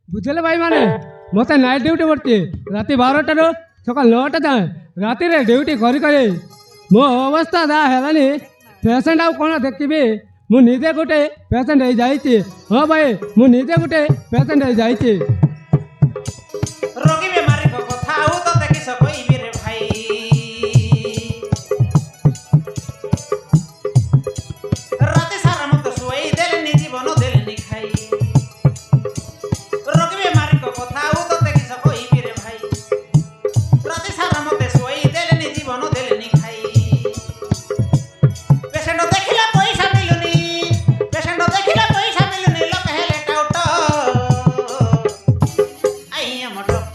ବୁଝିଲେ ଭାଇମାନେ ମୋତେ ନାଇଟ୍ ଡ୍ୟୁଟି ପଡ଼ିଛି ରାତି 12ଟାରୁ ସକାଳ 9ଟା ଯାଏଁ ରାତିରେ ଡ୍ୟୁଟି କରି କରି ମୋ ଅବସ୍ଥା ଯାହା ହେଲାନି ପେସେଣ୍ଟ ଆଉ କ'ଣ ଦେଖିବି ମୁଁ ନିଜେ ଗୋଟେ ପେସେଣ୍ଟ ହେଇଯାଇଛି ହଁ ଭାଇ ମୁଁ ନିଜେ ଗୋଟେ ପେସେଣ୍ଟ ହେଇଯାଇଛି ରୋଗୀ ବେମାରୀଙ୍କ କଥା ଆଉ ତ ଦେଖିଛ କହିବି ରେ ଭାଇ ରାତି ସାରା ମତେ ଶୁଆଇ ଦେଲେନି ଜୀବନ ଦେଲେନି ଖାଇ ରୋଗୀ ବେମାରୀଙ୍କ କଥା ଆଉ ତ ଦେଖିଛ କହିବି ରେ ଭାଇ ରାତି ସାରା ମତେ ଶୁଆଇ ଦେଲେନି ଜୀବନ ଦେଲେନି ଖାଇ ପେସେଣ୍ଟ ଦେଖିଲା ପଇସା ମିଳୁନି ପେସେଣ୍ଟ ଦେଖିଲା ପଇସା ମିଳୁନି ଲୋକ ହେଲେ ଟାଉଟ ଆଇ ଆମ ଡକ୍ଟର